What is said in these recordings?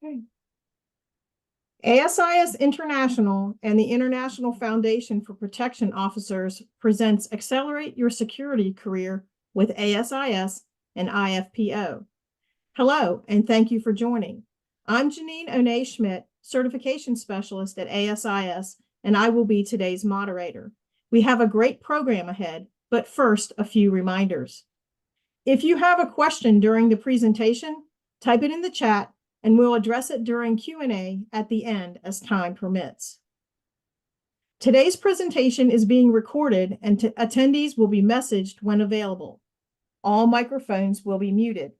Okay. ASIS International and the International Foundation for Protection Officers presents Accelerate Your Security Career with ASIS and IFPO. Hello, and thank you for joining. I'm Janine O'Neill-Schmidt, Certification Specialist at ASIS, and I will be today's moderator. We have a great program ahead, but first, a few reminders. If you have a question during the presentation, type it in the chat and we'll address it during Q&A at the end as time permits. Today's presentation is being recorded and attendees will be messaged when available. All microphones will be muted.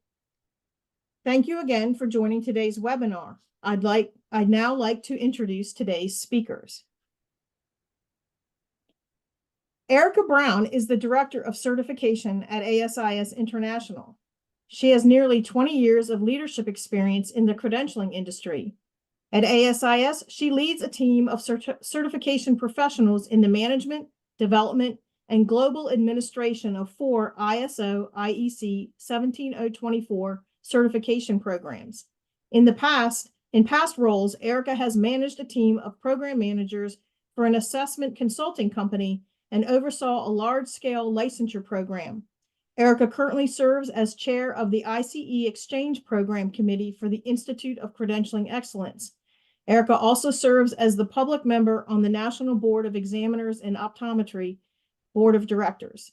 Thank you again for joining today's webinar. I'd now like to introduce today's speakers. Erica Brown is the Director of Certification at ASIS International. She has nearly 20 years of leadership experience in the credentialing industry. At ASIS, she leads a team of certification professionals in the management, development, and global administration of 4 ISO IEC 17024 certification programs. In past roles, Erica has managed a team of program managers for an assessment consulting company and oversaw a large-scale licensure program. Erica currently serves as chair of the ICE Exchange Program Committee for the Institute of Credentialing Excellence. Erica also serves as the public member on the National Board of Examiners in Optometry Board of Directors.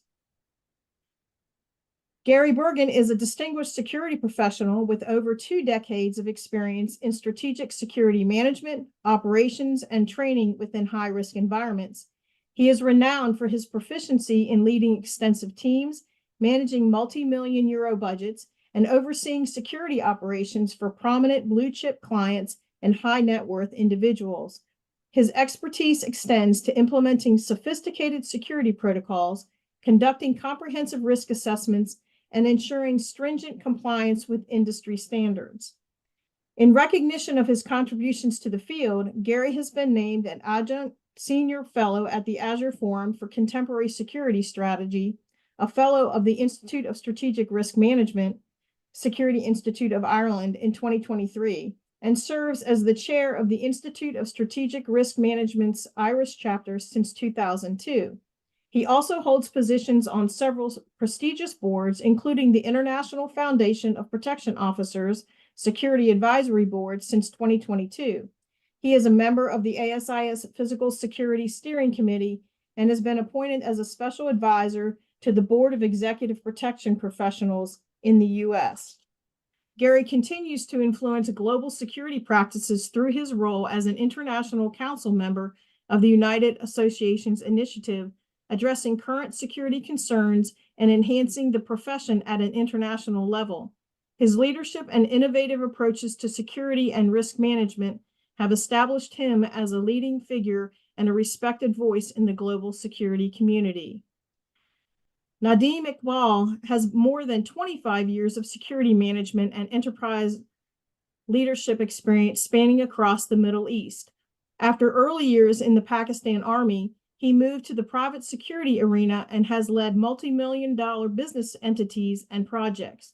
Gary Bergen is a distinguished security professional with over 2 decades of experience in strategic security management, operations, and training within high-risk environments. He is renowned for his proficiency in leading extensive teams, managing multi-million euro budgets, and overseeing security operations for prominent blue-chip clients and high-net-worth individuals. His expertise extends to implementing sophisticated security protocols, conducting comprehensive risk assessments, and ensuring stringent compliance with industry standards. In recognition of his contributions to the field, Gary has been named an adjunct senior fellow at the Azure Forum for Contemporary Security Strategy, a fellow of the Institute of Strategic Risk Management, Security Institute of Ireland in 2023, and serves as the chair of the Institute of Strategic Risk Management's Irish chapter since 2002. He also holds positions on several prestigious boards, including the International Foundation of Protection Officers Security Advisory Board since 2022. He is a member of the ASIS Physical Security Steering Committee and has been appointed as a special advisor to the Board of Executive Protection Professionals in the U.S. Gary continues to influence global security practices through his role as an international council member of the United Associations Initiative, addressing current security concerns and enhancing the profession at an international level. His leadership and innovative approaches to security and risk management have established him as a leading figure and a respected voice in the global security community. Nadim Iqbal has more than 25 years of security management and enterprise leadership experience spanning across the Middle East. After early years in the Pakistan Army, he moved to the private security arena and has led multi-million-dollar business entities and projects.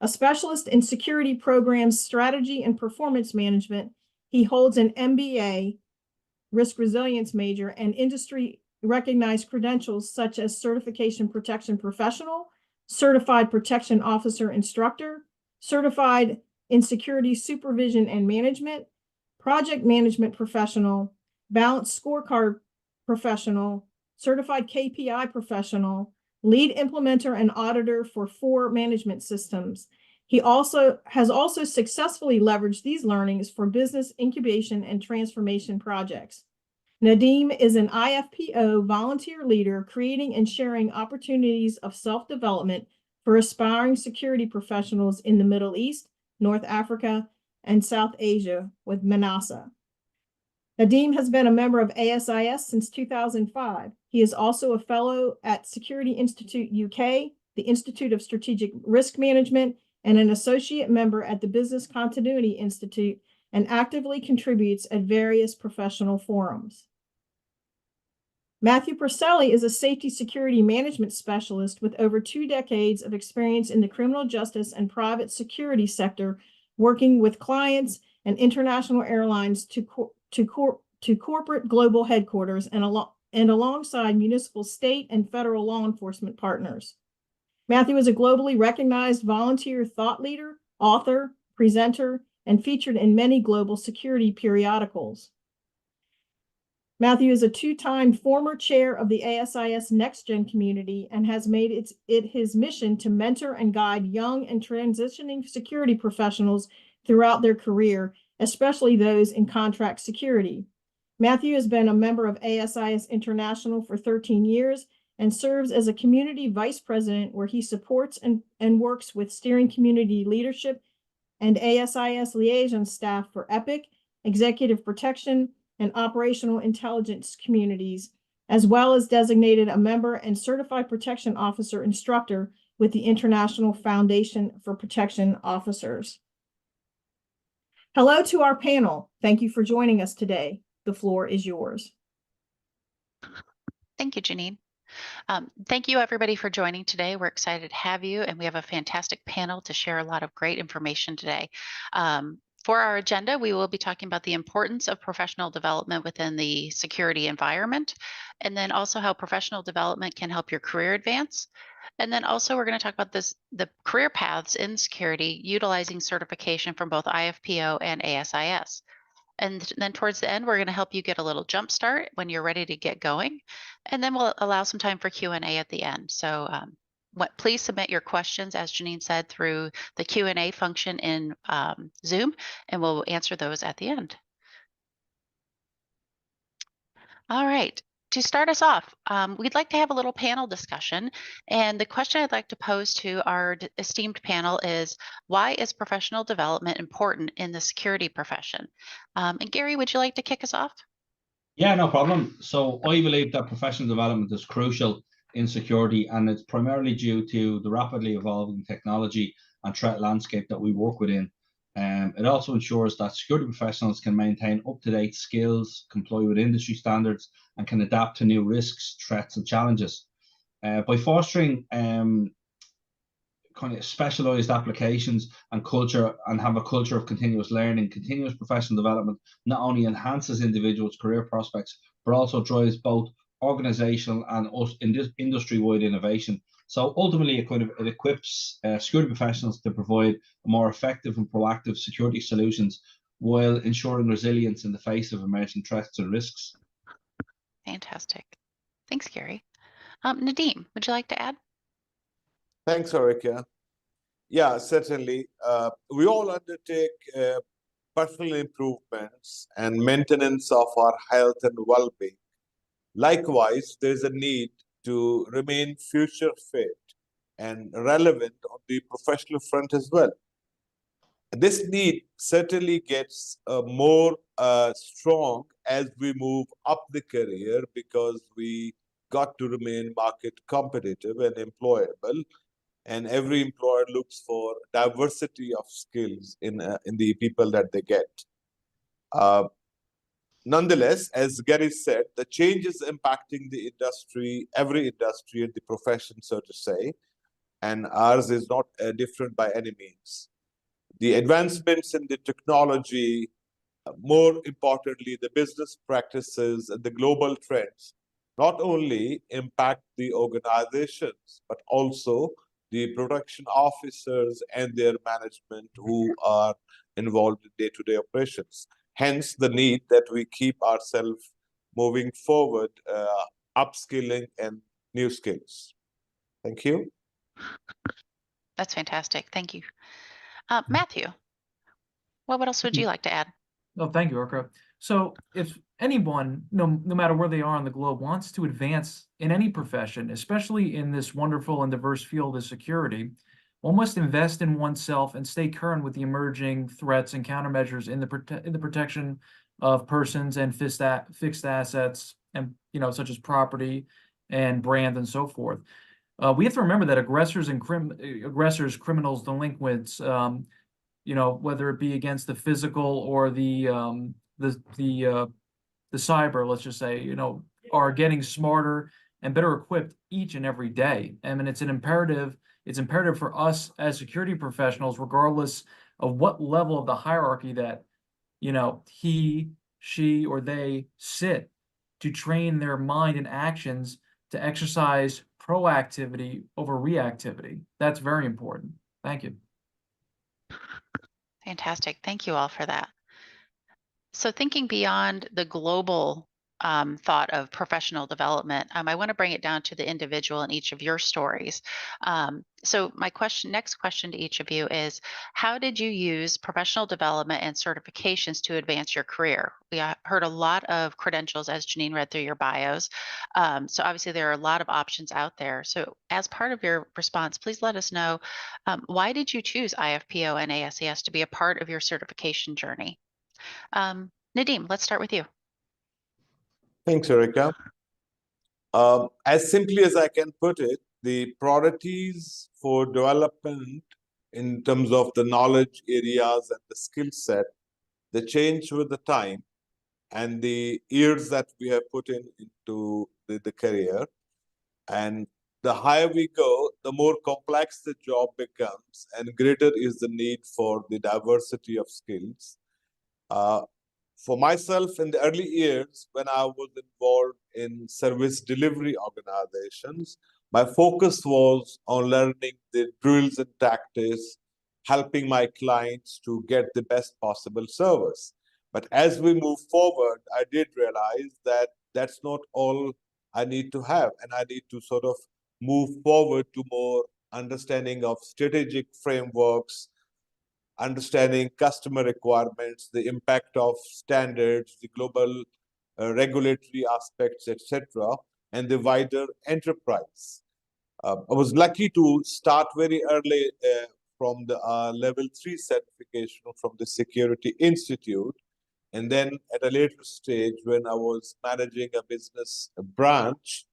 A specialist in security programs, strategy, and performance management, he holds an MBA, risk resilience major, and industry recognized credentials such as Certification Protection Professional, Certified Protection Officer Instructor, Certified in Security Supervision and Management, Project Management Professional, Balanced Scorecard Professional, Certified KPI Professional, Lead Implementer and Auditor for 4 management systems. He has also successfully leveraged these learnings for business incubation and transformation projects. Nadim is an IFPO volunteer leader, creating and sharing opportunities of self-development for aspiring security professionals in the Middle East, North Africa, and South Asia with Manasa. Nadim has been a member of ASIS since 2005. He is also a fellow at Security Institute UK, the Institute of Strategic Risk Management, and an associate member at the Business Continuity Institute, and actively contributes at various professional forums. Matthew Purcelli is a safety security management specialist with over 2 decades of experience in the criminal justice and private security sector, working with clients and international airlines to corporate global headquarters and alongside municipal, state, and federal law enforcement partners. Matthew is a globally recognized volunteer thought leader, author, presenter, and featured in many global security periodicals. Matthew is a two-time former chair of the ASIS Next Gen community and has made it his mission to mentor and guide young and transitioning security professionals throughout their career, especially those in contract security. Matthew has been a member of ASIS International for 13 years and serves as a community vice president where he supports and works with steering community leadership and ASIS liaison staff for EPIC, executive protection, and operational intelligence communities, as well as designated a member and certified protection officer instructor with the International Foundation for Protection Officers. Hello to our panel. Thank you for joining us today. The floor is yours. Thank you, Janine. Thank you, everybody, for joining today. We're excited to have you, and we have a fantastic panel to share a lot of great information today. For our agenda, we will be talking about the importance of professional development within the security environment, and then also how professional development can help your career advance. And then also we're going to talk about the career paths in security utilizing certification from both IFPO and ASIS. And then towards the end, we're going to help you get a little jump start when you're ready to get going. And then we'll allow some time for Q&A at the end. So please submit your questions, as Janine said, through the Q&A function in Zoom, and we'll answer those at the end. All right. To start us off, we'd like to have a little panel discussion. And the question I'd like to pose to our esteemed panel is, why is professional development important in the security profession? And Gary, would you like to kick us off? Yeah, no problem. So I believe that professional development is crucial in security, and it's primarily due to the rapidly evolving technology and threat landscape that we work within. It also ensures that security professionals can maintain up-to-date skills, comply with industry standards, and can adapt to new risks, threats, and challenges. By fostering kind of specialized applications and culture, and have a culture of continuous learning, continuous professional development not only enhances individuals' career prospects, but also drives both organizational and industry-wide innovation. So ultimately, it equips security professionals to provide more effective and proactive security solutions while ensuring resilience in the face of emerging threats and risks. Fantastic. Thanks, Gary. Nadeem, would you like to add? Thanks, Erica. Yeah, certainly. We all undertake personal improvements and maintenance of our health and well-being. Likewise, there's a need to remain future fit and relevant on the professional front as well. This need certainly gets more strong as we move up the career, because we got to remain market competitive and employable. And every employer looks for diversity of skills in the people that they get. Nonetheless, as Gary said, the changes impacting the industry, every industry and the profession, so to say, and ours is not different by any means. The advancements in the technology, more importantly, the business practices and the global trends, not only impact the organizations, but also the production officers and their management who are involved in day-to-day operations. Hence, the need that we keep ourselves moving forward, upskilling and new skills. Thank you. That's fantastic. Thank you. Matthew, what else would you like to add? Oh, thank you, Erica. So if anyone, no matter where they are on the globe, wants to advance in any profession, especially in this wonderful and diverse field of security, one must invest in oneself and stay current with the emerging threats and countermeasures in the protection of persons and fixed assets, and such as property and brand and so forth. We have to remember that aggressors, criminals, delinquents, whether it be against the physical or the cyber, let's just say, are getting smarter and better equipped each and every day. I mean, it's imperative for us as security professionals, regardless of what level of the hierarchy that he, she, or they sit to train their mind and actions to exercise proactivity over reactivity. That's very important. Thank you. Fantastic. Thank you all for that. So thinking beyond the global thought of professional development, I want to bring it down to the individual in each of your stories. So my next question to each of you is, how did you use professional development and certifications to advance your career? We heard a lot of credentials as Janine read through your bios. So obviously there are a lot of options out there. So as part of your response, please let us know, why did you choose IFPO and ASIS to be a part of your certification journey? Nadeem, let's start with you. Thanks, Erica. As simply as I can put it, the priorities for development in terms of the knowledge areas and the skill set, they change with the time and the years that we have put into the career. And the higher we go, the more complex the job becomes and greater is the need for the diversity of skills. For myself, in the early years, when I was involved in service delivery organizations, my focus was on learning the drills and tactics, helping my clients to get the best possible service. But as we move forward, I did realize that that's not all I need to have, and I need to sort of move forward to more understanding of strategic frameworks, understanding customer requirements, the impact of standards, the global regulatory aspects, etc., and the wider enterprise. I was lucky to start very early from the level 3 certification from the Security Institute. And then at a later stage, when I was managing a business branch,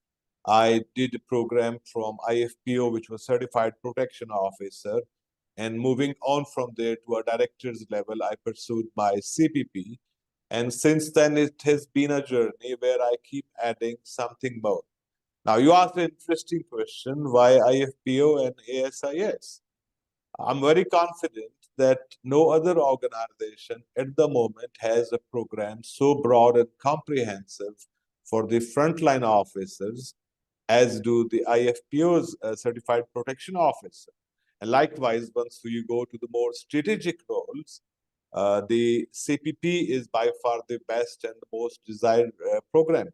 I did a program from IFPO, which was Certified Protection Officer. And moving on from there to a director's level, I pursued my CPP. And since then, it has been a journey where I keep adding something more. Now, you asked an interesting question, why IFPO and ASIS? I'm very confident that no other organization at the moment has a program so broad and comprehensive for the frontline officers as do the IFPO's Certified Protection Officer. And likewise, once you go to the more strategic roles, the CPP is by far the best and the most desired program.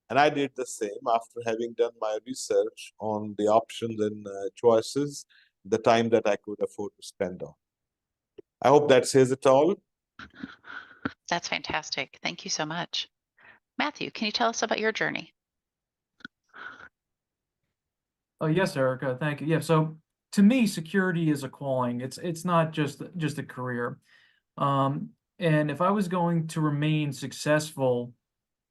And I did the same after having done my research on the options and choices, the time that I could afford to spend on. I hope that says it all. That's fantastic. Thank you so much. Matthew, can you tell us about your journey? Oh, yes, Erica, thank you. Yeah, so to me, security is a calling. It's not just a career. And if I was going to remain successful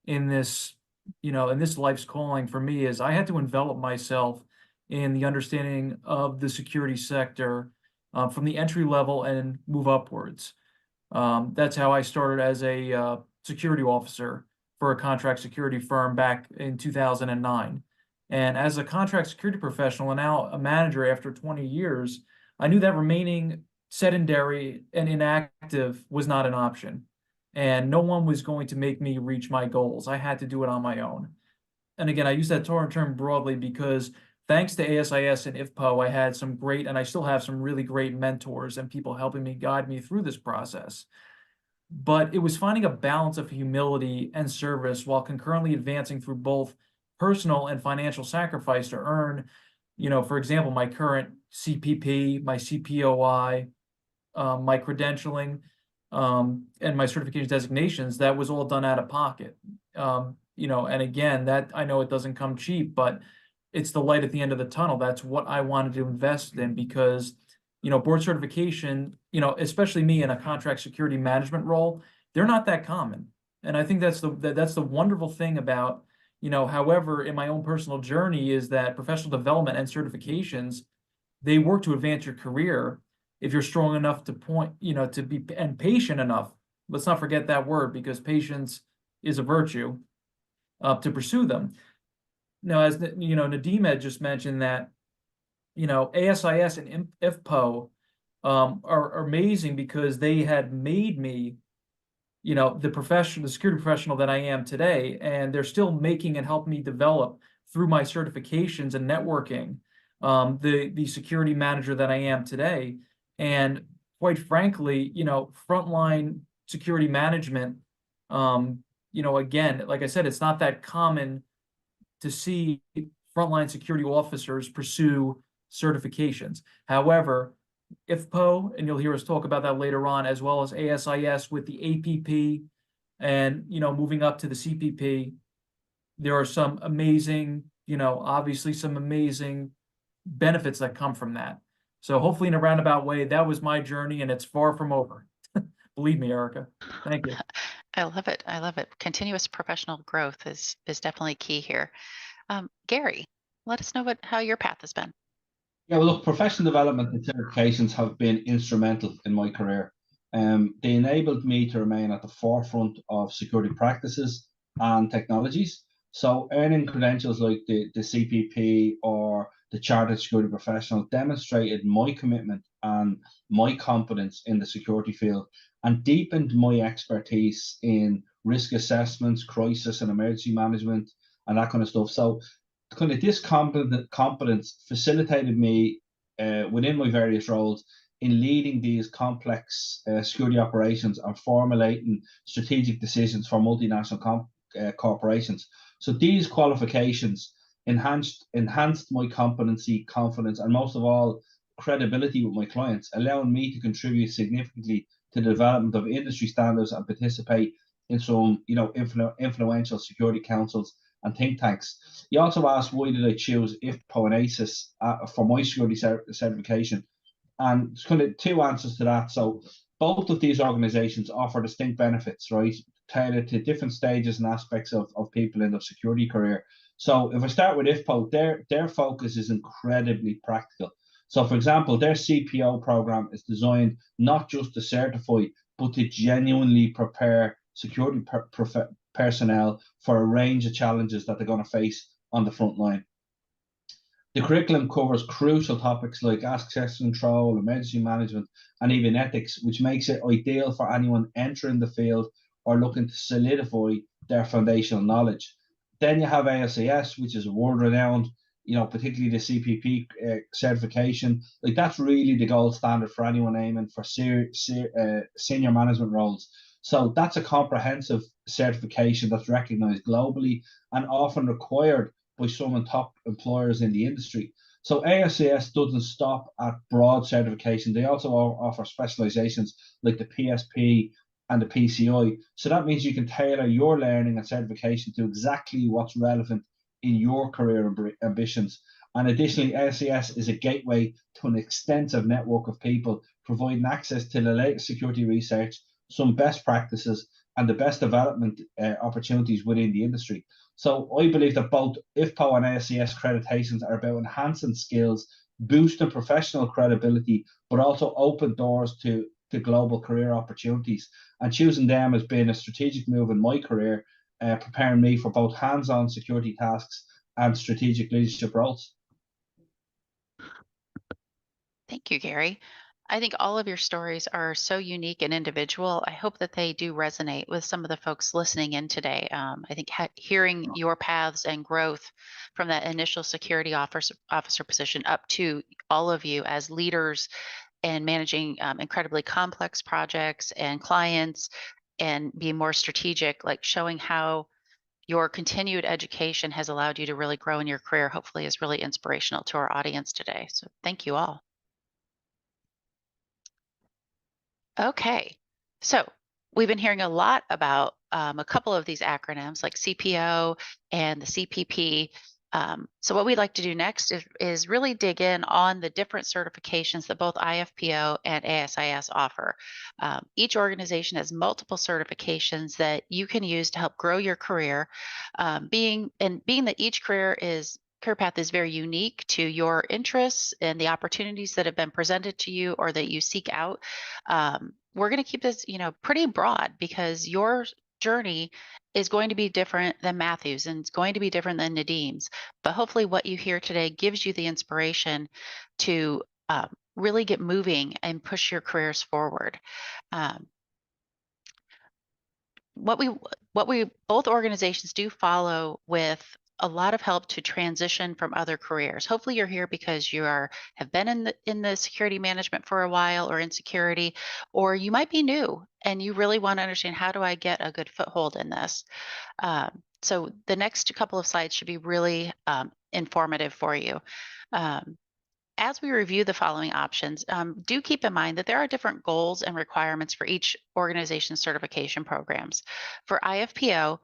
in this, in this life's calling for me, is I had to envelop myself in the understanding of the security sector from the entry level and move upwards. That's how I started as a security officer for a contract security firm back in 2009. And as a contract security professional and now a manager after 20 years, I knew that remaining sedentary and inactive was not an option. And no one was going to make me reach my goals. I had to do it on my own. And again, I use that term broadly because thanks to ASIS and IFPO, I had some great, and I still have some really great mentors and people helping me guide me through this process. But it was finding a balance of humility and service while concurrently advancing through both personal and financial sacrifice to earn, for example, my current CPP, my CPOI, my credentialing, and my certification designations. That was all done out of pocket. And again, that I know it doesn't come cheap, but it's the light at the end of the tunnel. That's what I wanted to invest in because, board certification, especially me in a contract security management role, they're not that common. And I think that's the wonderful thing about, however, in my own personal journey is that professional development and certifications, they work to advance your career if you're strong enough to to be and patient enough. Let's not forget that word because patience is a virtue to pursue them. Now, as Nadeem had just mentioned that, ASIS and IFPO are amazing because they had made me the security professional that I am today, and they're still making and helping me develop through my certifications and networking, the security manager that I am today. And quite frankly, frontline security management, again, like I said, it's not that common to see frontline security officers pursue certifications. However, IFPO, and you'll hear us talk about that later on, as well as ASIS with the APP, and moving up to the CPP, there are some amazing, obviously some amazing benefits that come from that. So hopefully in a roundabout way, that was my journey, and it's far from over. Believe me, Erica. Thank you. I love it. I love it. Continuous professional growth is definitely key here. Gary, let us know how your path has been. Yeah, well, look, professional development and certifications have been instrumental in my career. They enabled me to remain at the forefront of security practices and technologies. So earning credentials like the CPP or the Chartered Security Professional demonstrated my commitment and my competence in the security field, and deepened my expertise in risk assessments, crisis and emergency management, and that kind of stuff. So kind of this competence facilitated me within my various roles in leading these complex security operations and formulating strategic decisions for multinational corporations. So these qualifications enhanced my competency, confidence, and most of all, credibility with my clients, allowing me to contribute significantly to the development of industry standards and participate in some, influential security councils and think tanks. You also asked, why did I choose IFPO and ASIS for my security certification? And there's kind of two answers to that. So both of these organizations offer distinct benefits, right, tailored to different stages and aspects of people in their security career. So if I start with IFPO, their focus is incredibly practical. So, for example, their CPO program is designed not just to certify, but to genuinely prepare security personnel for a range of challenges that they're going to face on the front line. The curriculum covers crucial topics like access control, emergency management, and even ethics, which makes it ideal for anyone entering the field or looking to solidify their foundational knowledge. Then you have ASIS, which is world-renowned, particularly the CPP certification. Like, that's really the gold standard for anyone aiming for senior management roles. So that's a comprehensive certification that's recognized globally and often required by some top employers in the industry. So ASIS doesn't stop at broad certification. They also offer specializations like the PSP and the PCI. So that means you can tailor your learning and certification to exactly what's relevant in your career ambitions. And additionally, ASIS is a gateway to an extensive network of people, providing access to the latest security research, some best practices, and the best development opportunities within the industry. So I believe that both IFPO and ASIS accreditations are about enhancing skills, boosting professional credibility, but also open doors to global career opportunities. And choosing them has been a strategic move in my career, preparing me for both hands-on security tasks and strategic leadership roles. Thank you, Gary. I think all of your stories are so unique and individual. I hope that they do resonate with some of the folks listening in today. I think hearing your paths and growth from that initial security officer position up to all of you as leaders and managing incredibly complex projects and clients and being more strategic, like showing how your continued education has allowed you to really grow in your career, hopefully is really inspirational to our audience today. So thank you all. Okay, so we've been hearing a lot about a couple of these acronyms like CPO and the CPP. So what we'd like to do next is really dig in on the different certifications that both IFPO and ASIS offer. Each organization has multiple certifications that you can use to help grow your career. Being that each career path is very unique to your interests and the opportunities that have been presented to you or that you seek out. We're going to keep this, pretty broad, because your journey is going to be different than Matthew's and it's going to be different than Nadim's. But hopefully what you hear today gives you the inspiration to really get moving and push your careers forward. what we both organizations do follow with a lot of help to transition from other careers. Hopefully you're here because have been in the security management for a while or in security, or you might be new and you really want to understand, how do I get a good foothold in this? So the next couple of slides should be really informative for you. As we review the following options, do keep in mind that there are different goals and requirements for each organization's certification programs. For IFPO,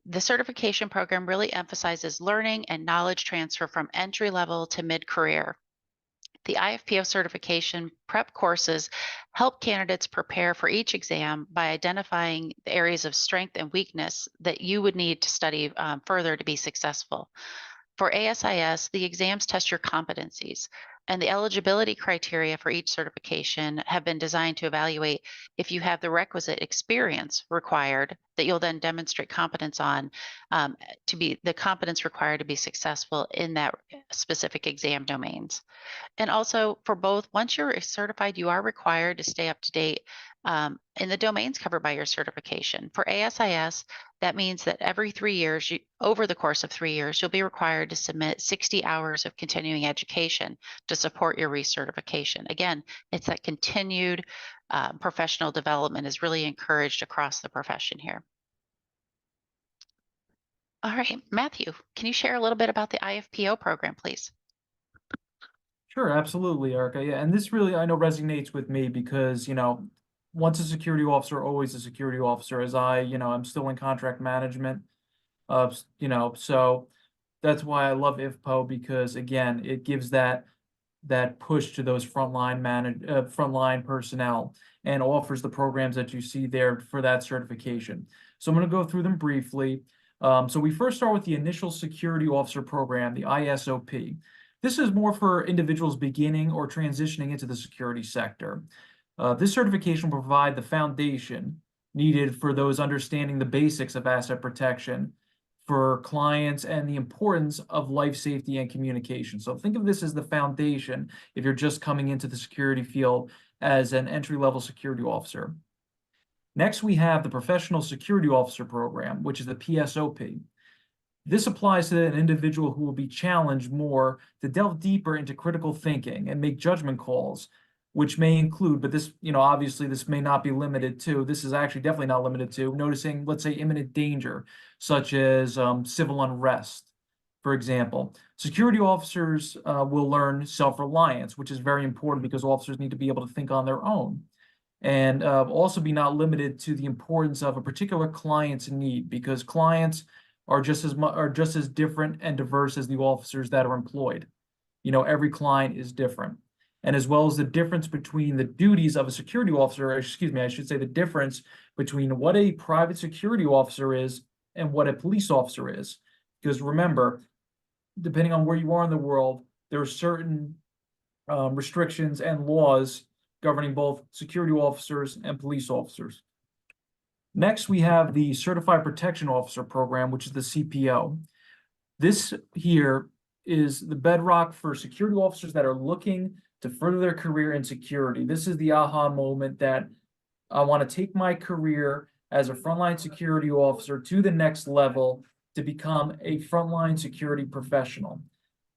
the certification program really emphasizes learning and knowledge transfer from entry level to mid-career. The IFPO certification prep courses help candidates prepare for each exam by identifying the areas of strength and weakness that you would need to study further to be successful. For ASIS, the exams test your competencies, and the eligibility criteria for each certification have been designed to evaluate if you have the requisite experience required that you'll then demonstrate competence on, to be the competence required to be successful in that specific exam domains. And also for both, once you're certified, you are required to stay up to date in the domains covered by your certification. For ASIS, that means that every 3 years, over the course of 3 years, you'll be required to submit 60 hours of continuing education to support your recertification. Again, it's that continued professional development is really encouraged across the profession here. All right, Matthew, can you share a little bit about the IFPO program, please? Sure, absolutely, Erica. Yeah, and this really, I know, resonates with me because, once a security officer, always a security officer, as I'm still in contract management. So that's why I love IFPO, because again, it gives that push to those frontline personnel and offers the programs that you see there for that certification. So I'm going to go through them briefly. So we first start with the Initial Security Officer Program, the ISOP. This is more for individuals beginning or transitioning into the security sector. This certification will provide the foundation needed for those understanding the basics of asset protection for clients and the importance of life safety and communication. So think of this as the foundation if you're just coming into the security field as an entry-level security officer. Next, we have the Professional Security Officer Program, which is the PSOP. This applies to an individual who will be challenged more to delve deeper into critical thinking and make judgment calls, which may include, but this, obviously this may not be limited to, this is actually definitely not limited to, noticing, let's say, imminent danger, such as civil unrest, for example. Security officers will learn self-reliance, which is very important because officers need to be able to think on their own. And also be not limited to the importance of a particular client's need, because clients are just as different and diverse as the officers that are employed. Every client is different. And as well as the difference between the duties of a security officer, excuse me, I should say the difference between what a private security officer is and what a police officer is. Because remember, depending on where you are in the world, there are certain restrictions and laws governing both security officers and police officers. Next, we have the Certified Protection Officer Program, which is the CPO. This here is the bedrock for security officers that are looking to further their career in security. This is the aha moment that I want to take my career as a frontline security officer to the next level to become a frontline security professional.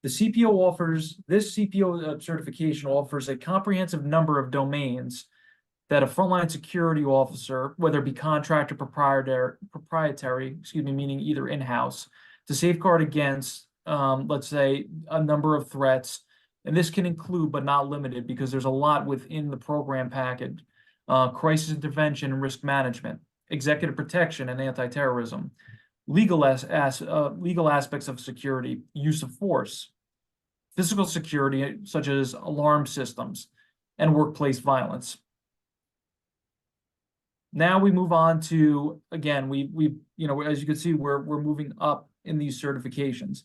This CPO certification offers a comprehensive number of domains that a frontline security officer, whether it be contract or proprietary, meaning either in-house, to safeguard against, let's say, a number of threats. And this can include, but not limited, because there's a lot within the program package: crisis intervention and risk management, executive protection and anti-terrorism, legal aspects of security, use of force, physical security, such as alarm systems, and workplace violence. Now we move on to, again, as you can see, we're moving up in these certifications.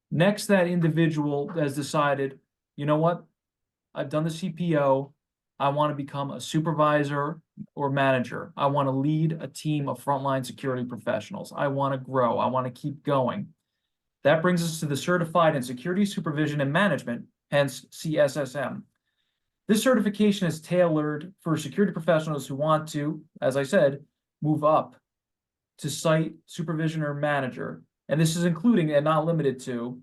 Next, that individual has decided, you know what, I've done the CPO, I want to become a supervisor or manager. I want to lead a team of frontline security professionals. I want to grow. I want to keep going. That brings us to the Certified in Security Supervision and Management, hence CSSM. This certification is tailored for security professionals who want to, as I said, move up to site supervision or manager. And this is including and not limited to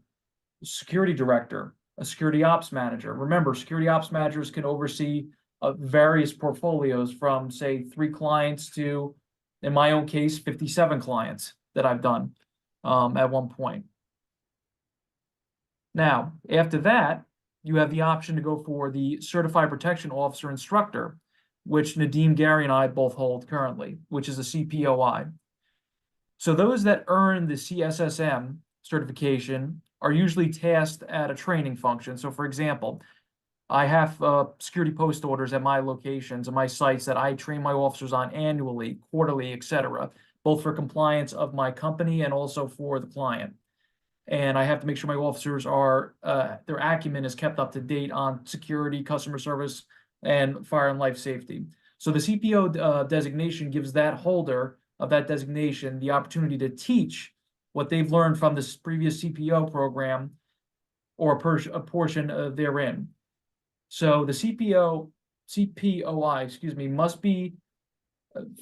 security director, a security ops manager. Remember, security ops managers can oversee various portfolios from, say, 3 clients to, in my own case, 57 clients that I've done at one point. Now, after that, you have the option to go for the Certified Protection Officer Instructor, which Nadeem, Gary, and I both hold currently, which is a CPOI. So those that earn the CSSM certification are usually tasked at a training function. So for example, I have security post orders at my locations and my sites that I train my officers on annually, quarterly, etc., both for compliance of my company and also for the client. And I have to make sure my officers are, their acumen is kept up to date on security, customer service, and fire and life safety. So the CPO designation gives that holder of that designation the opportunity to teach what they've learned from this previous CPO program or a portion therein. So the CPOI, excuse me, must be,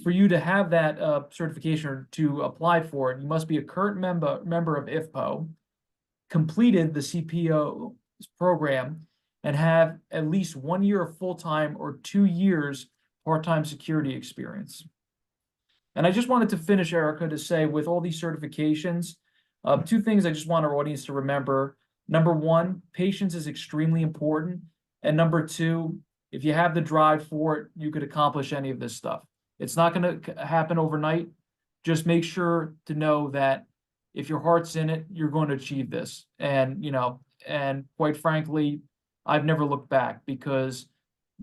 for you to have that certification or to apply for it, you must be a current member of IFPO, completed the CPO program, and have at least 1 year of full-time or 2 years part-time security experience. And I just wanted to finish, Erica, to say with all these certifications, 2 things I just want our audience to remember. Number 1, patience is extremely important. And number 2, if you have the drive for it, you could accomplish any of this stuff. It's not going to happen overnight. Just make sure to know that if your heart's in it, you're going to achieve this. And, and quite frankly, I've never looked back, because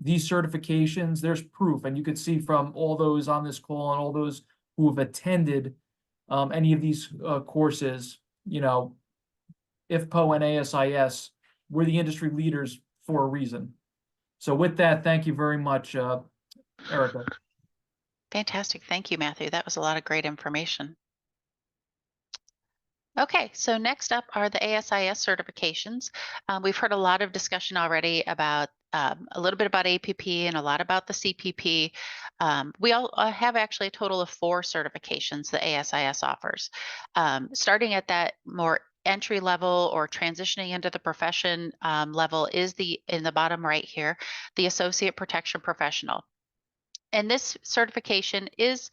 these certifications, there's proof, and you can see from all those on this call and all those who have attended any of these courses, IFPO and ASIS, we're the industry leaders for a reason. So with that, thank you very much, Erica. Fantastic. Thank you, Matthew. That was a lot of great information. Okay, so next up are the ASIS certifications. We've heard a lot of discussion already about a little bit about APP and a lot about the CPP. We all have actually a total of 4 certifications the ASIS offers. Starting at that more entry level or transitioning into the profession level is in the bottom right here, the Associate Protection Professional. And this certification is,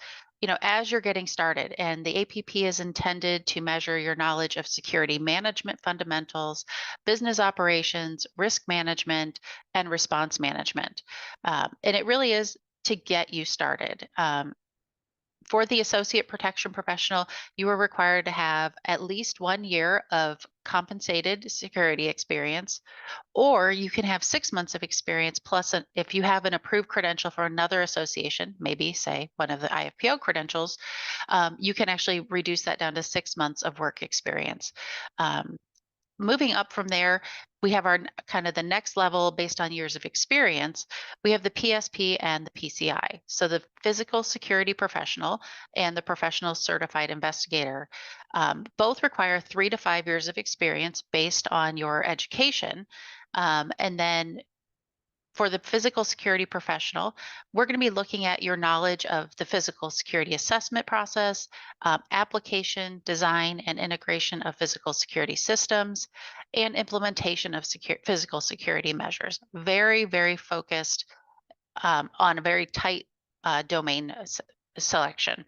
as you're getting started, and the APP is intended to measure your knowledge of security management fundamentals, business operations, risk management, and response management. And it really is to get you started. For the Associate Protection Professional, you are required to have at least 1 year of compensated security experience, or you can have 6 months of experience plus if you have an approved credential for another association, maybe say one of the IFPO credentials, you can actually reduce that down to 6 months of work experience. Moving up from there, we have our kind of the next level based on years of experience. We have the PSP and the PCI. So the Physical Security Professional and the Professional Certified Investigator both require 3 to 5 years of experience based on your education. And then for the Physical Security Professional, we're going to be looking at your knowledge of the physical security assessment process, application, design, and integration of physical security systems, and implementation of physical security measures. Very, very focused on a very tight domain selection.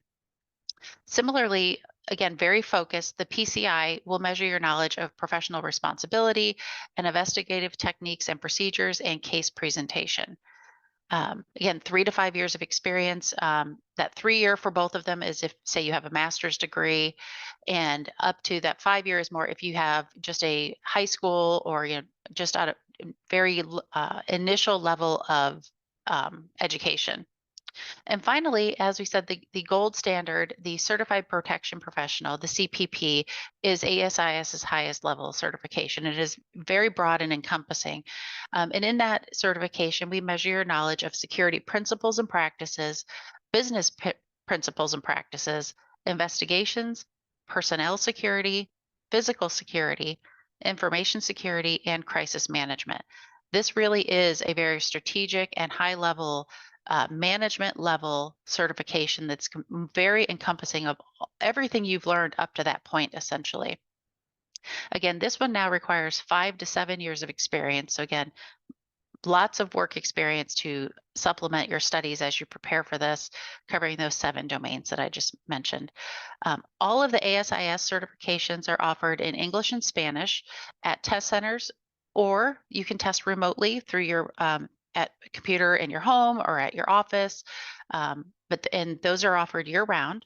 Similarly, again, very focused, the PCI will measure your knowledge of professional responsibility and investigative techniques and procedures and case presentation. Again, 3 to 5 years of experience. That 3-year for both of them is if, say, you have a master's degree, and up to that 5 years more if you have just a high school or just at a very initial level of education. And finally, as we said, the gold standard, the Certified Protection Professional, the CPP, is ASIS's highest level certification. It is very broad and encompassing. And in that certification, we measure your knowledge of security principles and practices, business principles and practices, investigations, personnel security, physical security, information security, and crisis management. This really is a very strategic and high level management level certification that's very encompassing of everything you've learned up to that point, essentially. Again, this one now requires 5 to 7 years of experience. So again, lots of work experience to supplement your studies as you prepare for this, covering those 7 domains that I just mentioned. All of the ASIS certifications are offered in English and Spanish at test centers, or you can test remotely through your at a computer in your home or at your office. And those are offered year round.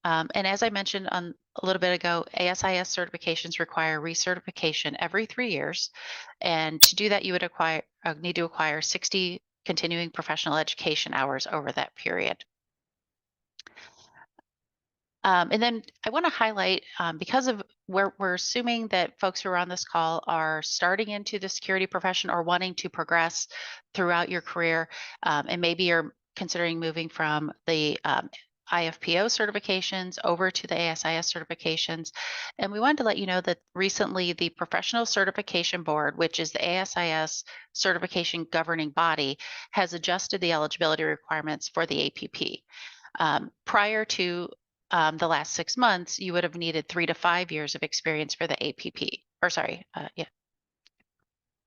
And as I mentioned a little bit ago, ASIS certifications require recertification every 3 years. And to do that, you would need to acquire 60 continuing professional education hours over that period. And then I want to highlight, because of where we're assuming that folks who are on this call are starting into the security profession or wanting to progress throughout your career, and maybe you're considering moving from the IFPO certifications over to the ASIS certifications. And we wanted to let you know that recently the Professional Certification Board, which is the ASIS certification governing body, has adjusted the eligibility requirements for the APP. Prior to the last 6 months, you would have needed 3 to 5 years of experience for the APP. Or sorry,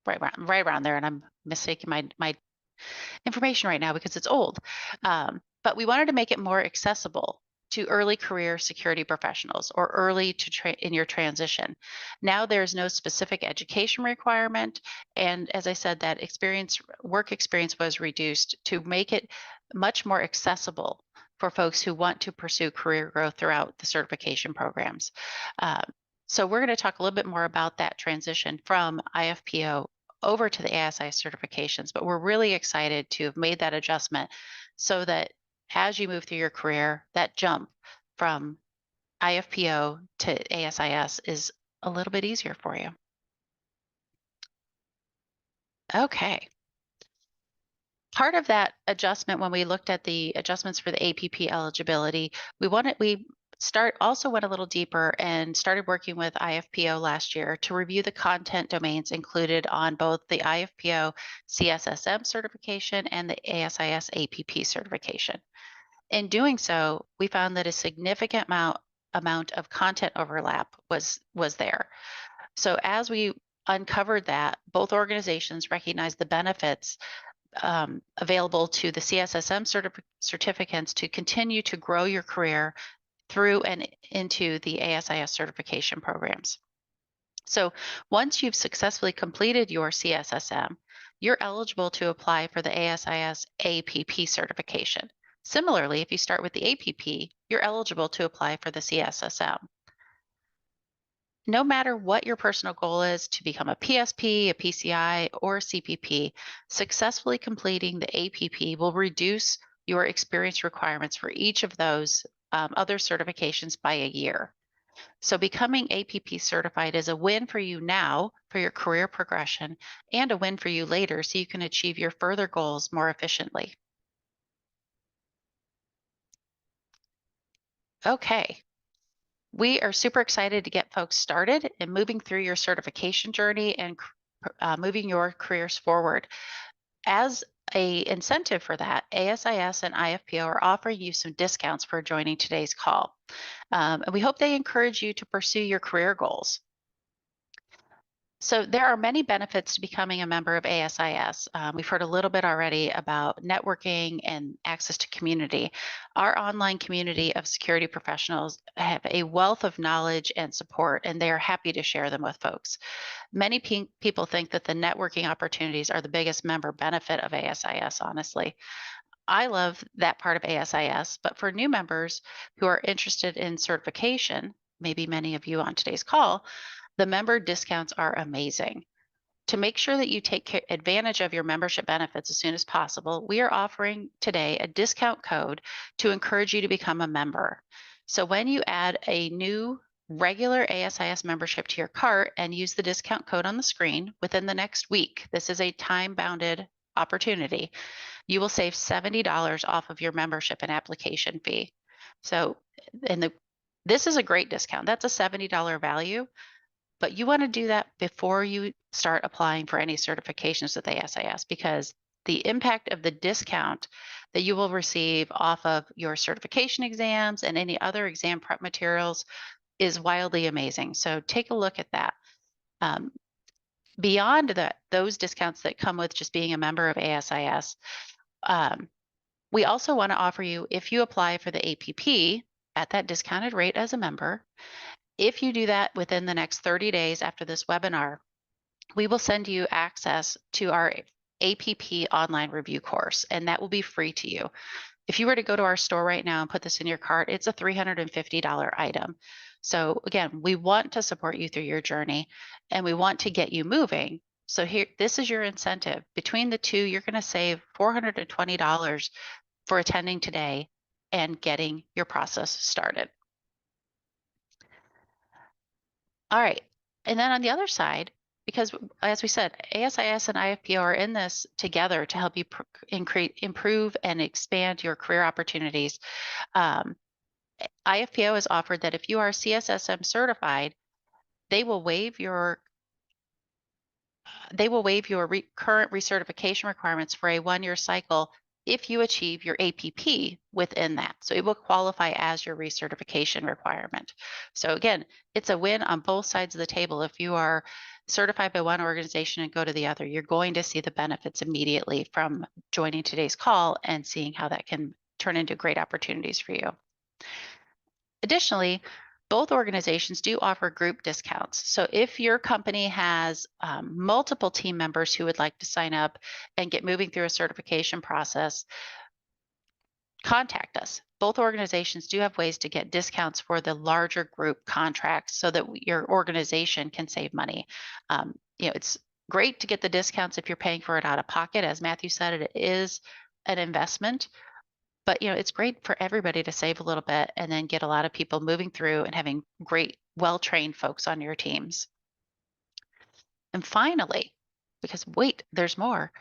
right around there, and I'm mistaking my information right now because it's old. But we wanted to make it more accessible to early career security professionals or early in your transition. Now there's no specific education requirement, and as I said, that work experience was reduced to make it much more accessible for folks who want to pursue career growth throughout the certification programs. So we're going to talk a little bit more about that transition from IFPO over to the ASIS certifications, but we're really excited to have made that adjustment so that as you move through your career, that jump from IFPO to ASIS is a little bit easier for you. Okay. Part of that adjustment, when we looked at the adjustments for the APP eligibility, we also went a little deeper and started working with IFPO last year to review the content domains included on both the IFPO CSSM certification and the ASIS APP certification. In doing so, we found that a significant amount of content overlap was there. So as we uncovered that, both organizations recognized the benefits available to the CSSM certificants to continue to grow your career through and into the ASIS certification programs. So once you've successfully completed your CSSM, you're eligible to apply for the ASIS APP certification. Similarly, if you start with the APP, you're eligible to apply for the CSSM. No matter what your personal goal is to become a PSP, a PCI, or a CPP, successfully completing the APP will reduce your experience requirements for each of those other certifications by a year. So becoming APP certified is a win for you now for your career progression and a win for you later so you can achieve your further goals more efficiently. Okay. We are super excited to get folks started in moving through your certification journey and moving your careers forward. As an incentive for that, ASIS and IFPO are offering you some discounts for joining today's call. And we hope they encourage you to pursue your career goals. So there are many benefits to becoming a member of ASIS. We've heard a little bit already about networking and access to community. Our online community of security professionals have a wealth of knowledge and support, and they are happy to share them with folks. Many people think that the networking opportunities are the biggest member benefit of ASIS, honestly. I love that part of ASIS, but for new members who are interested in certification, maybe many of you on today's call, the member discounts are amazing. To make sure that you take advantage of your membership benefits as soon as possible, we are offering today a discount code to encourage you to become a member. So when you add a new regular ASIS membership to your cart and use the discount code on the screen within the next week, this is a time-bounded opportunity, you will save $70 off of your membership and application fee. So this is a great discount. That's a $70 value. But you want to do that before you start applying for any certifications with ASIS, because the impact of the discount that you will receive off of your certification exams and any other exam prep materials is wildly amazing. So take a look at that. Beyond those discounts that come with just being a member of ASIS, we also want to offer you, if you apply for the APP at that discounted rate as a member, if you do that within the next 30 days after this webinar, we will send you access to our APP online review course, and that will be free to you. If you were to go to our store right now and put this in your cart, it's a $350 item. So again, we want to support you through your journey and we want to get you moving. So here, this is your incentive. Between the two, you're going to save $420 for attending today and getting your process started. All right. And then on the other side, because as we said, ASIS and IFPO are in this together to help you improve and expand your career opportunities. IFPO has offered that if you are CSSM certified, they will waive your current recertification requirements for a 1-year cycle if you achieve your APP within that. So it will qualify as your recertification requirement. So again, it's a win on both sides of the table. If you are certified by one organization and go to the other, you're going to see the benefits immediately from joining today's call and seeing how that can turn into great opportunities for you. Additionally, both organizations do offer group discounts. So if your company has multiple team members who would like to sign up and get moving through a certification process, contact us. Both organizations do have ways to get discounts for the larger group contracts so that your organization can save money. It's great to get the discounts if you're paying for it out of pocket. As Matthew said, it is an investment. But it's great for everybody to save a little bit and then get a lot of people moving through and having great, well-trained folks on your teams. And finally, because wait, there's more.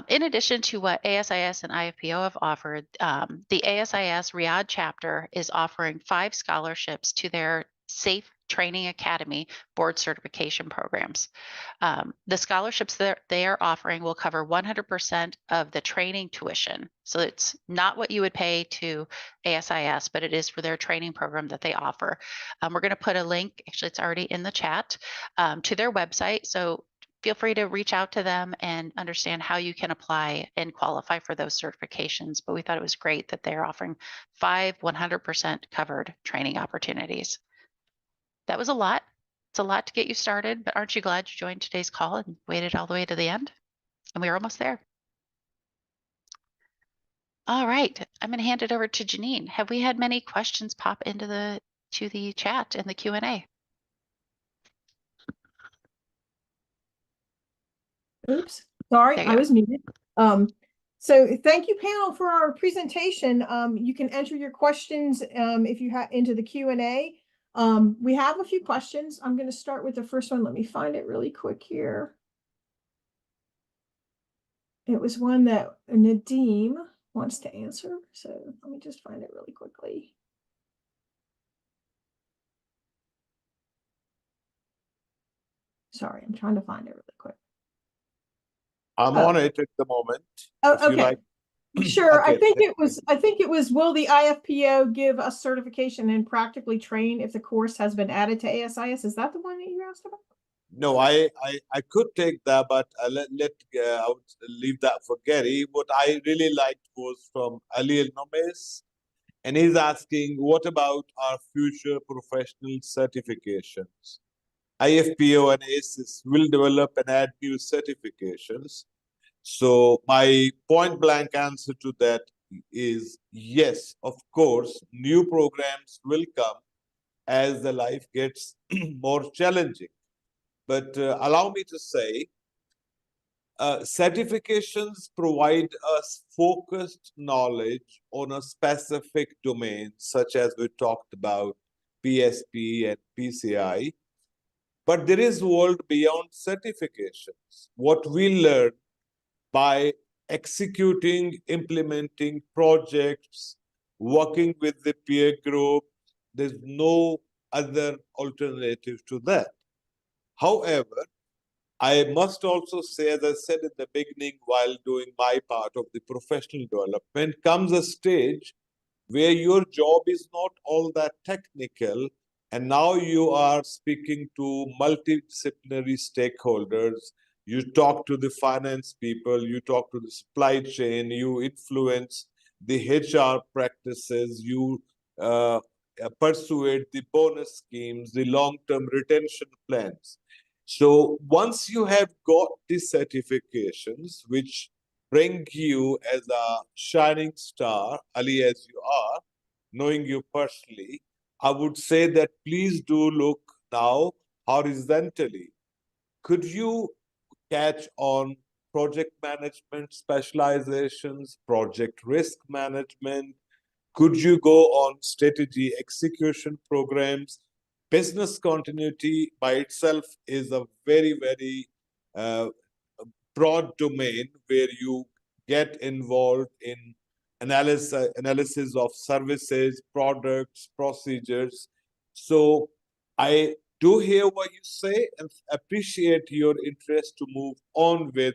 In addition to what ASIS and IFPO have offered, the ASIS Riyadh chapter is offering 5 scholarships to their Safe Training Academy board certification programs. The scholarships that they are offering will cover 100% of the training tuition. So it's not what you would pay to ASIS, but it is for their training program that they offer. We're going to put a link, actually it's already in the chat, to their website. So feel free to reach out to them and understand how you can apply and qualify for those certifications. But we thought it was great that they're offering 5 100% covered training opportunities. That was a lot. It's a lot to get you started, but aren't you glad you joined today's call and waited all the way to the end? And we are almost there. All right, I'm going to hand it over to Janine. Have we had many questions pop into the chat and the Q&A? Oops, sorry, I was muted. So thank you, panel, for our presentation. You can enter your questions if you have into the Q&A. We have a few questions. I'm going to start with the first one. Let me find it really quick here. It was one that Nadeem wants to answer. So let me just find it really quickly. Sorry, I'm trying to find it really quick. I'm on it at the moment. Oh, okay. Sure. Okay. I think it was, will the IFPO give us certification and practically train if the course has been added to ASIS? Is that the one that you asked about? No, I could take that, but I would leave that for Gary. What I really liked was from Ali Nomes, and he's asking, what about our future professional certifications? IFPO and ASIS will develop and add new certifications. So my point blank answer to that is yes, of course, new programs will come as the life gets more challenging. But allow me to say, certifications provide us focused knowledge on a specific domain, such as we talked about PSP and PCI. But there is a world beyond certifications. What we learn by executing, implementing projects, working with the peer group, there's no other alternative to that. However, I must also say, as I said in the beginning, while doing my part of the professional development, comes a stage where your job is not all that technical, and now you are speaking to multidisciplinary stakeholders. You talk to the finance people, you talk to the supply chain, you influence the HR practices, you persuade the bonus schemes, the long-term retention plans. So once you have got the certifications, which bring you as a shining star, Ali, as you are, knowing you personally, I would say that please do look now horizontally. Could you catch on project management specializations, project risk management? Could you go on strategy execution programs? Business continuity by itself is a very, very broad domain where you get involved in analysis of services, products, procedures. So I do hear what you say and appreciate your interest to move on with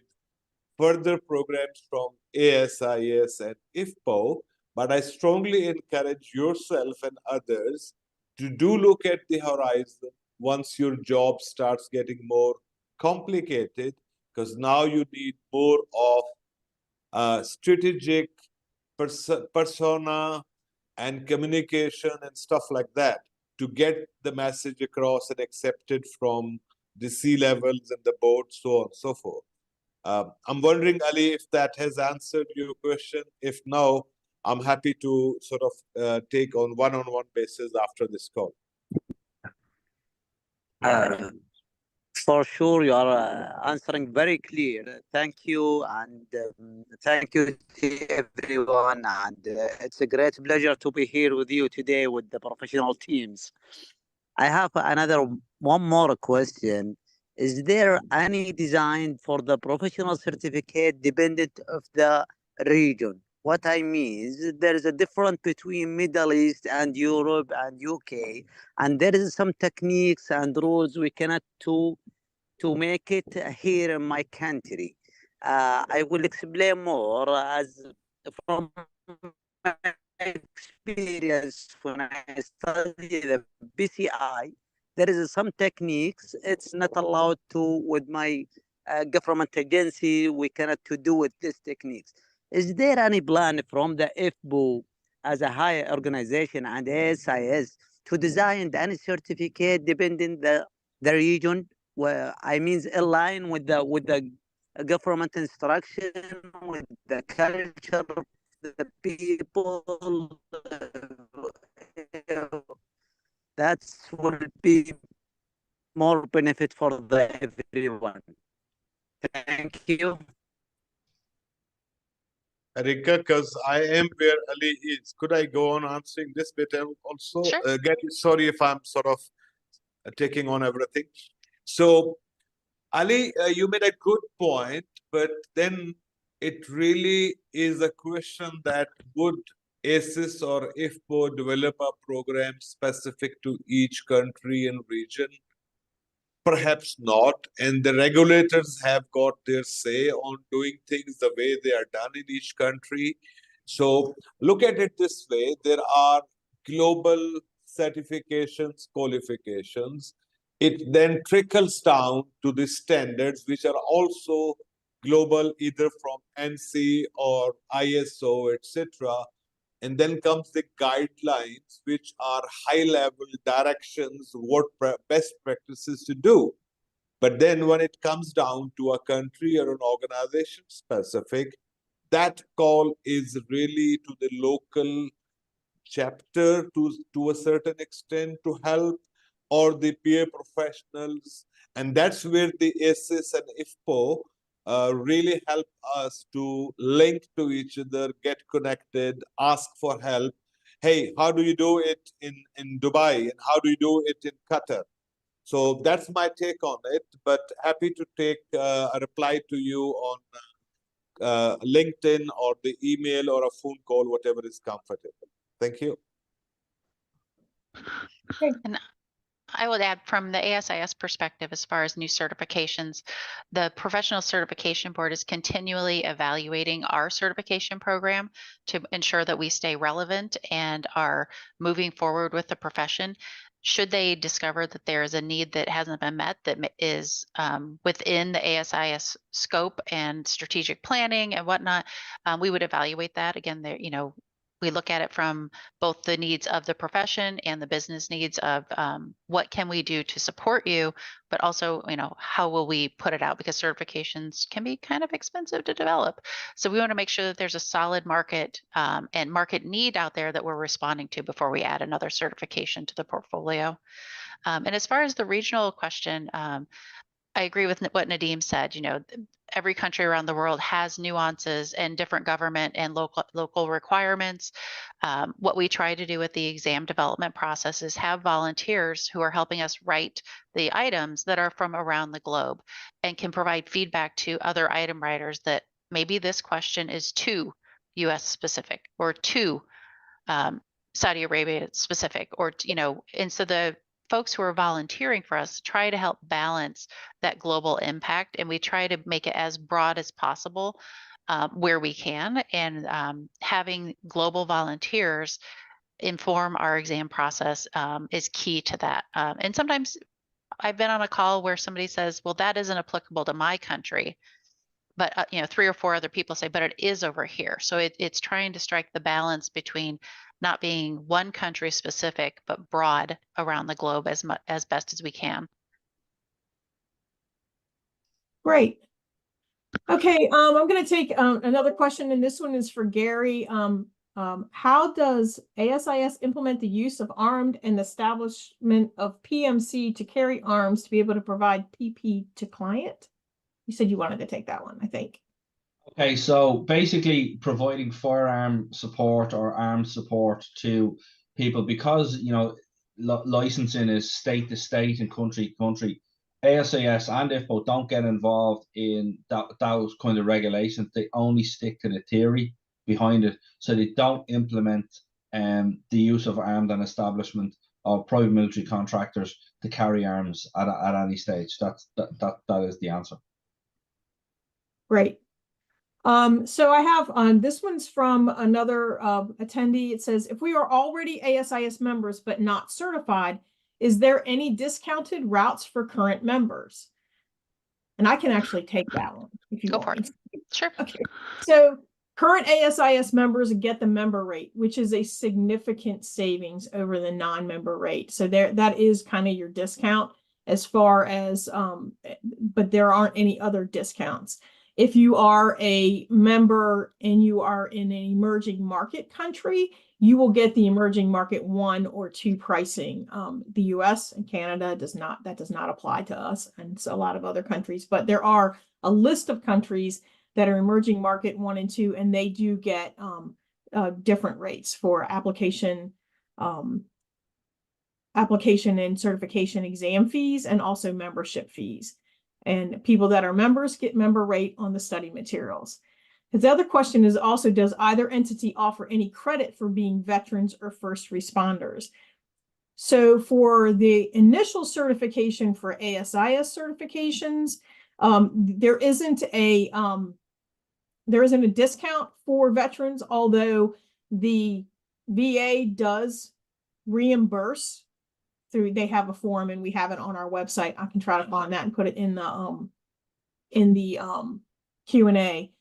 further programs from ASIS and IFPO, but I strongly encourage yourself and others to do look at the horizon once your job starts getting more complicated, because now you need more of strategic persona and communication and stuff like that to get the message across and accepted from the C-levels and the board, so on and so forth. I'm wondering, Ali, if that has answered your question. If no, I'm happy to sort of take on one-on-one basis after this call. For sure, you are answering very clear. Thank you, and thank you to everyone. And it's a great pleasure to be here with you today with the professional teams. I have one more question. Is there any design for the professional certificate dependent of the region? What I mean is there is a difference between Middle East and Europe and UK, and there is some techniques and rules we cannot to make it here in my country. I will explain more as from my experience when I study the BCI. There is some techniques it's not allowed to with my government agency. We cannot to do with these techniques. Is there any plan from the IFPO as a higher organization and ASIS to design any certificate depending the region? Well, I mean, align with the government instruction, with the culture of the people. That will be more benefit for everyone. Thank you. Rika, because I am where Ali is. Could I go on answering this bit also? Sure. Again, sorry if I'm sort of taking on everything. So, Ali, you made a good point, but then it really is a question that would ASIS or IFPO develop a program specific to each country and region? Perhaps not. And the regulators have got their say on doing things the way they are done in each country. So look at it this way. There are global certifications, qualifications. It then trickles down to the standards, which are also global, either from NC or ISO, etc. And then comes the guidelines, which are high-level directions, what best practices to do. But then when it comes down to a country or an organization specific, that call is really to the local chapter to a certain extent to help, or the peer professionals. And that's where the ASIS and IFPO really help us to link to each other, get connected, ask for help. Hey, how do you do it in Dubai? And how do you do it in Qatar? So that's my take on it, but happy to take a reply to you on LinkedIn or the email or a phone call, whatever is comfortable. Thank you. And I would add from the ASIS perspective, as far as new certifications, the Professional Certification Board is continually evaluating our certification program to ensure that we stay relevant and are moving forward with the profession. Should they discover that there is a need that hasn't been met that is within the ASIS scope and strategic planning and whatnot, we would evaluate that. Again, there, we look at it from both the needs of the profession and the business needs of what can we do to support you, but also, how will we put it out, because certifications can be kind of expensive to develop. So we want to make sure that there's a solid market and market need out there that we're responding to before we add another certification to the portfolio. And as far as the regional question, I agree with what Nadeem said. Every country around the world has nuances and different government and local requirements. What we try to do with the exam development process is have volunteers who are helping us write the items that are from around the globe and can provide feedback to other item writers that maybe this question is too U.S. specific or too Saudi Arabia specific, or and so the folks who are volunteering for us try to help balance that global impact, and we try to make it as broad as possible where we can, and having global volunteers inform our exam process is key to that. And sometimes I've been on a call where somebody says, well, that isn't applicable to my country, but 3 or 4 other people say, but it is over here. So it's trying to strike the balance between not being one country specific, but broad around the globe as best as we can. Great. Okay, I'm going to take another question, and this one is for Gary. How does ASIS implement the use of armed and establishment of PMC to carry arms to be able to provide PP to client? You said you wanted to take that one, I think. Okay, so basically providing firearm support or arms support to people, because licensing is state to state and country to country. ASIS and IFPO don't get involved in those kind of regulations. They only stick to the theory behind it, so they don't implement the use of armed and establishment of private military contractors to carry arms at any stage. That is the answer. Great. So I have this one's from another attendee. It says, if we are already ASIS members but not certified, is there any discounted routes for current members? And I can actually take that one if you Go want. for it. Sure. Okay. So current ASIS members get the member rate, which is a significant savings over the non-member rate. So that is kind of your discount as far as, but there aren't any other discounts. If you are a member and you are in an emerging market country, you will get the emerging market 1 or 2 pricing. The US and Canada does not apply to us, and so a lot of other countries, but there are a list of countries that are emerging market 1 and 2, and they do get different rates for application and certification exam fees, and also membership fees. And people that are members get member rate on the study materials. His other question is also, does either entity offer any credit for being veterans or first responders? So for the initial certification for ASIS certifications, there isn't a discount for veterans, although the VA does reimburse through, they have a form, and we have it on our website. I can try to find that and put it in the Q&A.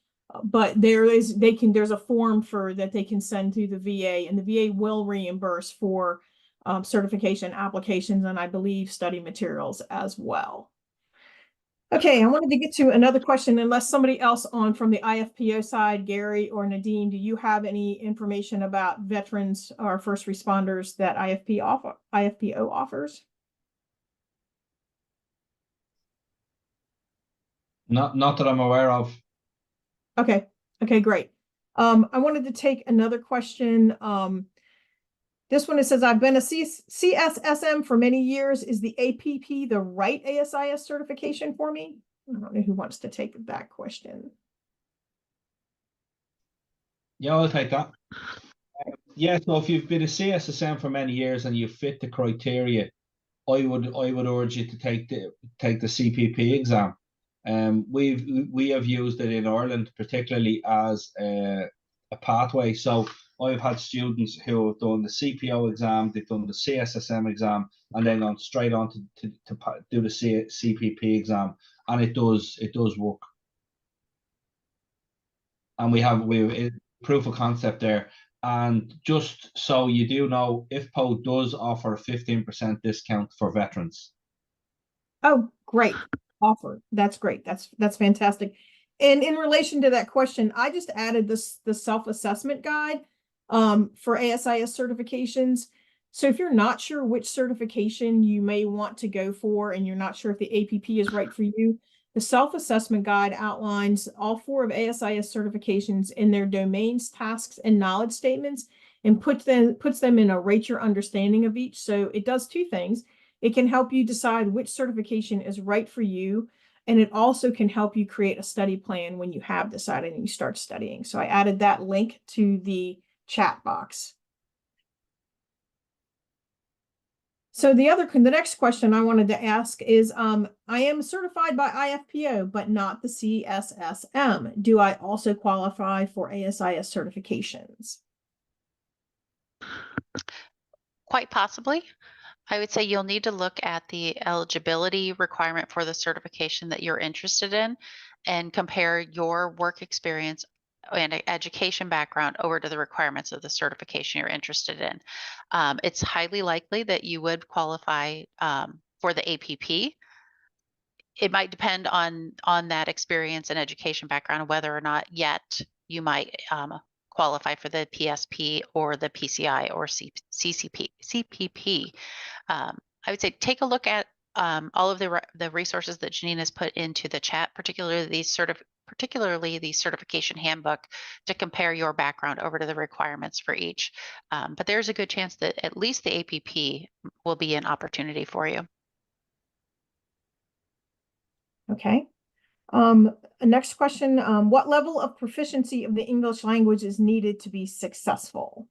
But there's a form that they can send to the VA, and the VA will reimburse for certification applications, and I believe study materials as well. Okay, I wanted to get to another question, unless somebody else from the IFPO side, Gary or Nadeem, do you have any information about veterans or first responders that IFPO offers? Not that I'm aware of. Okay, great. I wanted to take another question. This one, it says, I've been a CSSM for many years. Is the APP the right ASIS certification for me? I don't know who wants to take that question. Yeah, I'll take that. Yeah, so if you've been a CSSM for many years and you fit the criteria, I would urge you to take the CPP exam. We have used it in Ireland particularly as a pathway. So I've had students who have done the CPO exam, they've done the CSSM exam, and then gone straight on to do the CPP exam, and it does work. And we have proof of concept there. And just so you do know, IFPO does offer a 15% discount for veterans. Oh, great offer. That's great. That's fantastic. And in relation to that question, I just added the self-assessment guide for ASIS certifications. So if you're not sure which certification you may want to go for and you're not sure if the APP is right for you, the self-assessment guide outlines all 4 of ASIS certifications in their domains, tasks, and knowledge statements, and puts them in a rate your understanding of each. So it does 2 things. It can help you decide which certification is right for you, and it also can help you create a study plan when you have decided and you start studying. So I added that link to the chat box. So the next question I wanted to ask is, I am certified by IFPO, but not the CSSM. Do I also qualify for ASIS certifications? Quite possibly. I would say you'll need to look at the eligibility requirement for the certification that you're interested in and compare your work experience and education background over to the requirements of the certification you're interested in. It's highly likely that you would qualify for the APP. It might depend on that experience and education background, whether or not yet you might qualify for the PSP or the PCI or CPP. I would say take a look at all of the resources that Janine has put into the chat, particularly the certification handbook, to compare your background over to the requirements for each. But there's a good chance that at least the APP will be an opportunity for you. Okay. Next question, what level of proficiency of the English language is needed to be successful?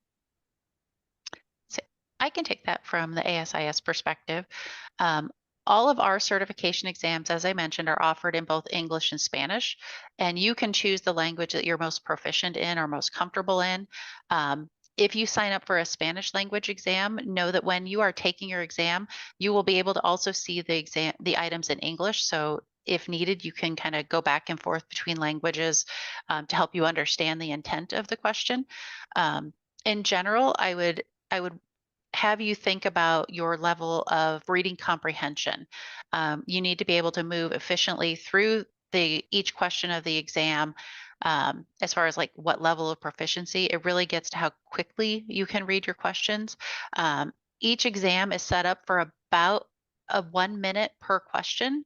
So I can take that from the ASIS perspective. All of our certification exams, as I mentioned, are offered in both English and Spanish, and you can choose the language that you're most proficient in or most comfortable in. If you sign up for a Spanish language exam, know that when you are taking your exam, you will be able to also see the items in English. So if needed, you can kind of go back and forth between languages to help you understand the intent of the question. In general, I would have you think about your level of reading comprehension. You need to be able to move efficiently through each question of the exam. As far as like what level of proficiency, it really gets to how quickly you can read your questions. Each exam is set up for about 1 minute per question.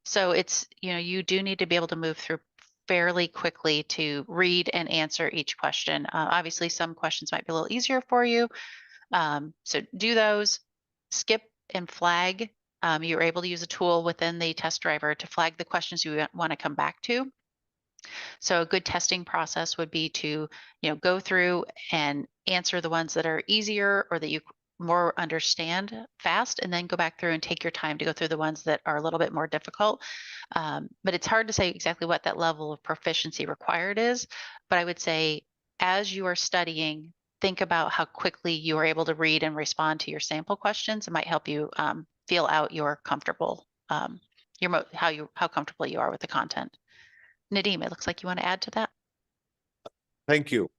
So it's, you do need to be able to move through fairly quickly to read and answer each question. Obviously, some questions might be a little easier for you. So do those, skip and flag. You're able to use a tool within the test driver to flag the questions you want to come back to. So a good testing process would be to, go through and answer the ones that are easier or that you more understand fast, and then go back through and take your time to go through the ones that are a little bit more difficult. But it's hard to say exactly what that level of proficiency required is. But I would say as you are studying, think about how quickly you are able to read and respond to your sample questions. It might help you feel out your comfortable, how comfortable you are with the content. Nadeem, it looks like you want to add to that. Thank you.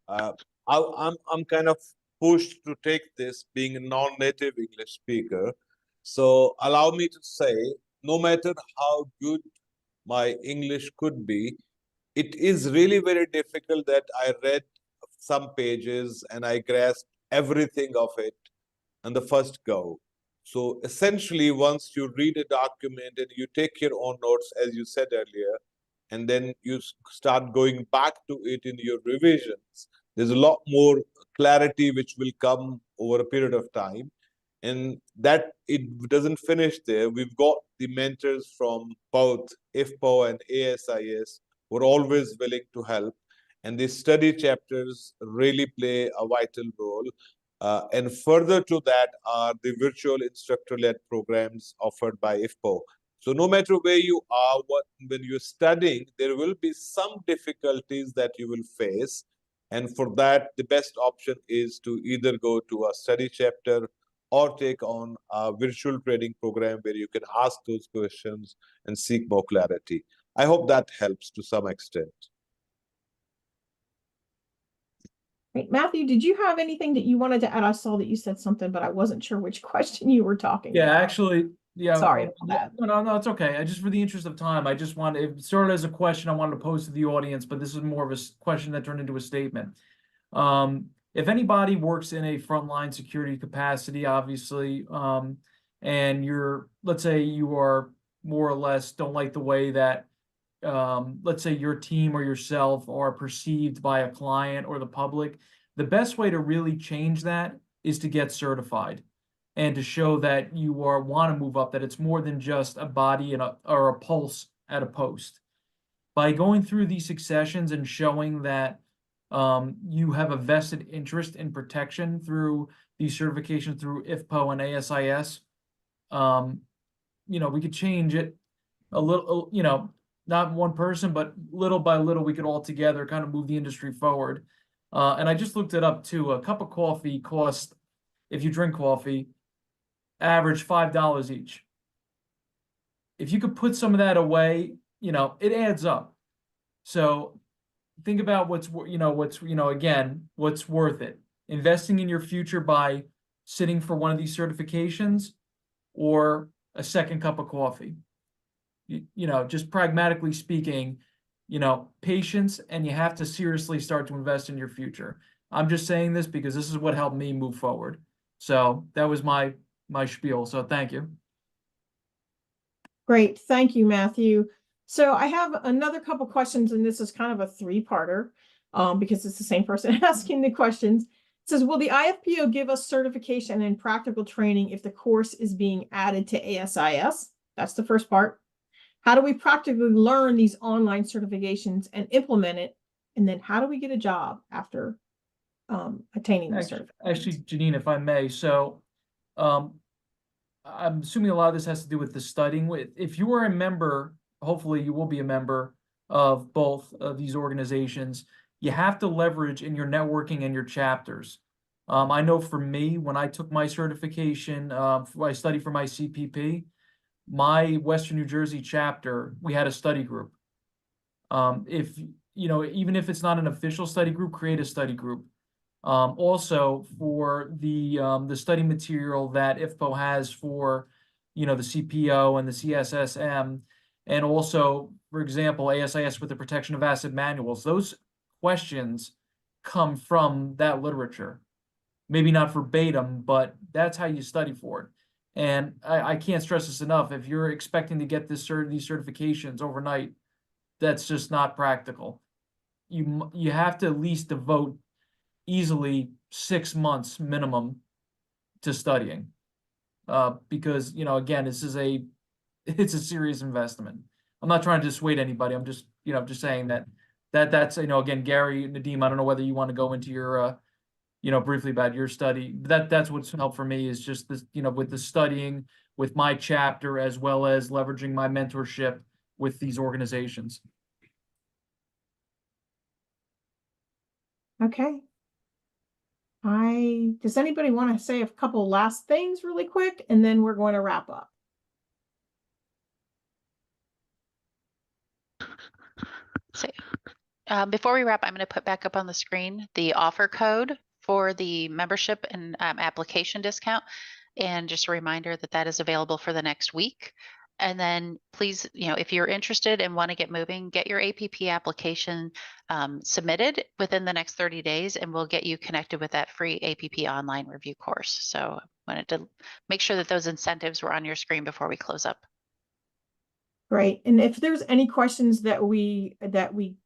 I'm kind of pushed to take this, being a non-native English speaker. So allow me to say, no matter how good my English could be, it is really very difficult that I read some pages and I grasped everything of it on the first go. So essentially, once you read a document and you take your own notes, as you said earlier, and then you start going back to it in your revisions, there's a lot more clarity which will come over a period of time. And that it doesn't finish there. We've got the mentors from both IFPO and ASIS who are always willing to help. And these study chapters really play a vital role. And further to that are the virtual instructor-led programs offered by IFPO. So no matter where you are, when you're studying, there will be some difficulties that you will face. And for that, the best option is to either go to a study chapter or take on a virtual training program where you can ask those questions and seek more clarity. I hope that helps to some extent. Great. Matthew, did you have anything that you wanted to add? I saw that you said something, but I wasn't sure which question you were talking Yeah, about. actually, yeah. Sorry about that. No, it's okay. I just, for the interest of time, I just wanted, it started as a question I wanted to pose to the audience, but this is more of a question that turned into a statement. If anybody works in a frontline security capacity, obviously, and let's say you are more or less don't like the way that, let's say your team or yourself are perceived by a client or the public, the best way to really change that is to get certified and to show that you want to move up, that it's more than just a body or a pulse at a post. By going through these successions and showing that you have a vested interest in protection through these certifications through IFPO and ASIS, we could change it a little, not one person, but little by little, we could all together kind of move the industry forward. And I just looked it up too. A cup of coffee costs, if you drink coffee, average $5 each. If you could put some of that away, it adds up. So think about what's worth it. Investing in your future by sitting for one of these certifications or a second cup of coffee. Just pragmatically speaking, patience, and you have to seriously start to invest in your future. I'm just saying this because this is what helped me move forward. So that was my spiel. So thank you. Great. Thank you, Matthew. So I have another couple questions, and this is kind of a three-parter because it's the same person asking the questions. It says, will the IFPO give us certification and practical training if the course is being added to ASIS? That's the first part. How do we practically learn these online certifications and implement it? And then how do we get a job after attaining the certifications? Actually, Janine, if I may, so I'm assuming a lot of this has to do with the studying. If you are a member, hopefully you will be a member of both of these organizations, you have to leverage in your networking and your chapters. I know for me, when I took my certification, I studied for my CPP, my Western New Jersey chapter, we had a study group. Even if it's not an official study group, create a study group. Also for the study material that IFPO has for, the CPO and the CSSM, and also, for example, ASIS with the protection of asset manuals, those questions come from that literature. Maybe not verbatim, but that's how you study for it. And I can't stress this enough. If you're expecting to get these certifications overnight, that's just not practical. You have to at least devote easily 6 months minimum to studying, because again, it's a serious investment. I'm not trying to dissuade anybody. I'm just just saying that's again, Gary, Nadeem, I don't know whether you want to go into your briefly about your study. That's what's helped for me is just this, with the studying with my chapter, as well as leveraging my mentorship with these organizations. Okay. Does anybody want to say a couple last things really quick, and then we're going to wrap up? So, before we wrap, I'm going to put back up on the screen the offer code for the membership and application discount. And just a reminder that that is available for the next week. And then please, if you're interested and want to get moving, get your APP application submitted within the next 30 days, and we'll get you connected with that free APP online review course. So I wanted to make sure that those incentives were on your screen before we close up. Great. And if there's any questions that we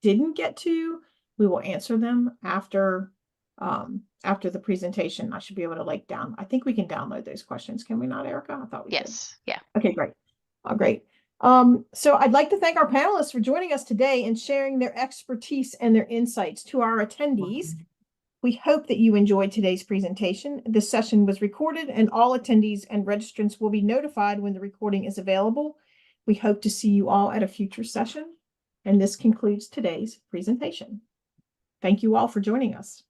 didn't get to, we will answer them after the presentation. I should be able to I think we can download those questions. Can we not, Erica? I thought we could. Yes. Yeah. Okay, great. Great. So I'd like to thank our panelists for joining us today and sharing their expertise and their insights. To our attendees, We hope that you enjoyed today's presentation. This session was recorded and all attendees and registrants will be notified when the recording is available. We hope to see you all at a future session. And this concludes today's presentation. Thank you all for joining us.